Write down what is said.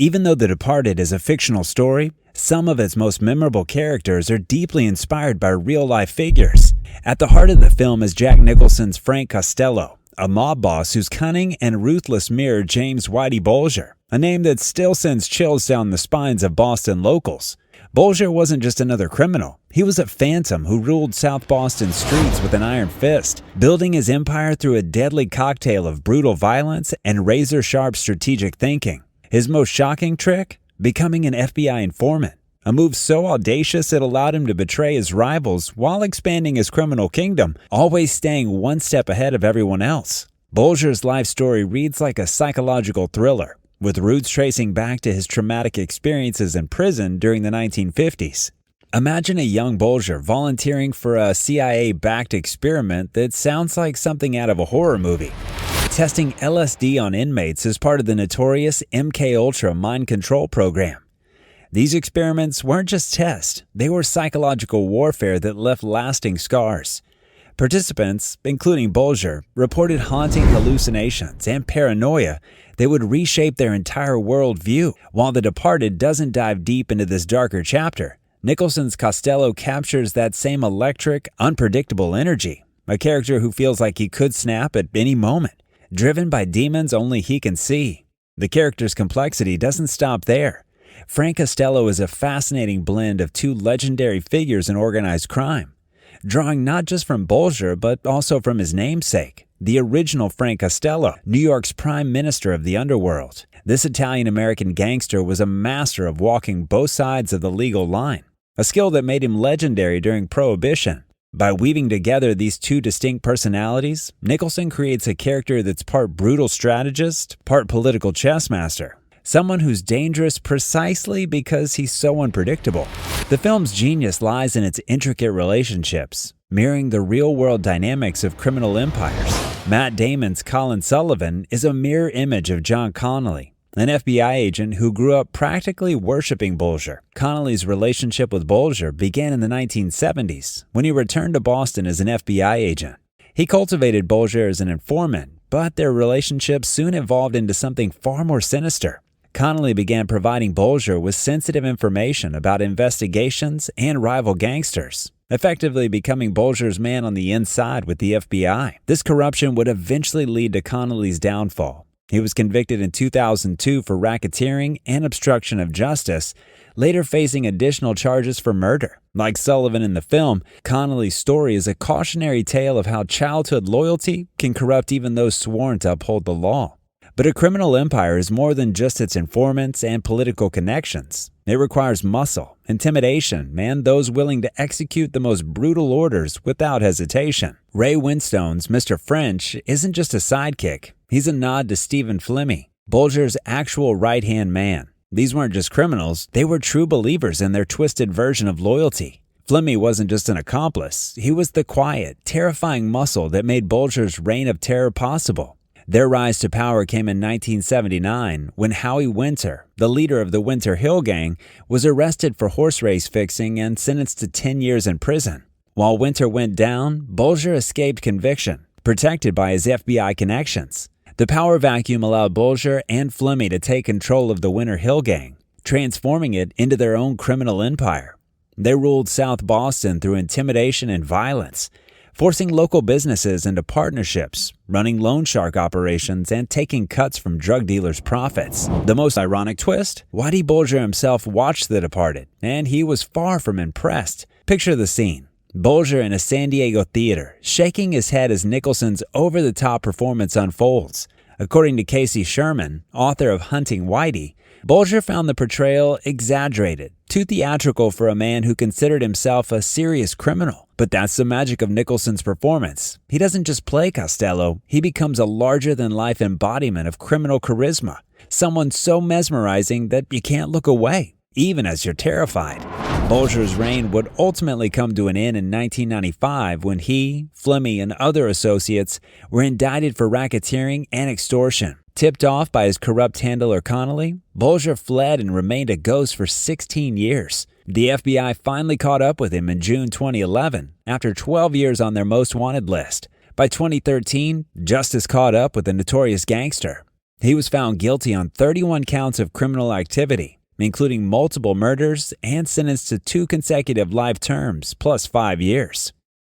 Even though The Departed is a fictional story, some of its most memorable characters are deeply inspired by real-life figures. At the heart of the film is Jack Nicholson's Frank Costello, a mob boss whose cunning and ruthless mirror James Whitey Bulger, a name that still sends chills down the spines of Boston locals. Bulger wasn't just another criminal. He was a phantom who ruled South Boston streets with an iron fist, building his empire through a deadly cocktail of brutal violence and razor-sharp strategic thinking. His most shocking trick? Becoming an FBI informant, a move so audacious it allowed him to betray his rivals while expanding his criminal kingdom, always staying one step ahead of everyone else. Bulger's life story reads like a psychological thriller, with roots tracing back to his traumatic experiences in prison during the 1950s. Imagine a young Bulger volunteering for a CIA-backed experiment that sounds like something out of a horror movie. Testing LSD on inmates as part of the notorious MKUltra mind control program. These experiments weren't just tests, they were psychological warfare that left lasting scars. Participants, including Bulger, reported haunting hallucinations and paranoia that would reshape their entire worldview. While The Departed doesn't dive deep into this darker chapter, Nicholson's Costello captures that same electric, unpredictable energy, a character who feels like he could snap at any moment. Driven by demons only he can see. The character's complexity doesn't stop there. Frank Costello is a fascinating blend of two legendary figures in organized crime, drawing not just from Bulger but also from his namesake, the original Frank Costello, New York's Prime Minister of the Underworld. This Italian-American gangster was a master of walking both sides of the legal line, a skill that made him legendary during Prohibition. By weaving together these two distinct personalities, Nicholson creates a character that's part brutal strategist, part political chess master. Someone who's dangerous precisely because he's so unpredictable. The film's genius lies in its intricate relationships, mirroring the real-world dynamics of criminal empires. Matt Damon's Colin Sullivan is a mirror image of John Connolly, an FBI agent who grew up practically worshipping Bulger. Connolly's relationship with Bulger began in the 1970s when he returned to Boston as an FBI agent. He cultivated Bulger as an informant, but their relationship soon evolved into something far more sinister. Connolly began providing Bulger with sensitive information about investigations and rival gangsters, effectively becoming Bulger's man on the inside with the FBI. This corruption would eventually lead to Connolly's downfall. He was convicted in 2002 for racketeering and obstruction of justice, later facing additional charges for murder. Like Sullivan in the film, Connolly's story is a cautionary tale of how childhood loyalty can corrupt even those sworn to uphold the law. But a criminal empire is more than just its informants and political connections. It requires muscle, intimidation, and those willing to execute the most brutal orders without hesitation. Ray Winstone's Mr. French isn't just a sidekick. He's a nod to Stephen Flemmi, Bulger's actual right-hand man. These weren't just criminals, they were true believers in their twisted version of loyalty. Flemmi wasn't just an accomplice, he was the quiet, terrifying muscle that made Bulger's reign of terror possible. Their rise to power came in 1979 when Howie Winter, the leader of the Winter Hill Gang, was arrested for horse race fixing and sentenced to 10 years in prison. While Winter went down, Bulger escaped conviction, protected by his FBI connections. The power vacuum allowed Bulger and Flemmi to take control of the Winter Hill Gang, transforming it into their own criminal empire. They ruled South Boston through intimidation and violence, forcing local businesses into partnerships, running loan shark operations, and taking cuts from drug dealers' profits. The most ironic twist? Whitey Bulger himself watched The Departed, and he was far from impressed. Picture the scene. Bulger in a San Diego theater, shaking his head as Nicholson's over-the-top performance unfolds. According to Casey Sherman, author of Hunting Whitey, Bulger found the portrayal exaggerated, too theatrical for a man who considered himself a serious criminal. But that's the magic of Nicholson's performance. He doesn't just play Costello, he becomes a larger-than-life embodiment of criminal charisma, someone so mesmerizing that you can't look away, even as you're terrified. Bulger's reign would ultimately come to an end in 1995 when he, Flemmi, and other associates were indicted for racketeering and extortion. Tipped off by his corrupt handler Connolly, Bulger fled and remained a ghost for 16 years. The FBI finally caught up with him in June 2011, after 12 years on their most wanted list. By 2013, justice caught up with the notorious gangster. He was found guilty on 31 counts of criminal activity, including multiple murders, and sentenced to 2 consecutive life terms plus 5 years.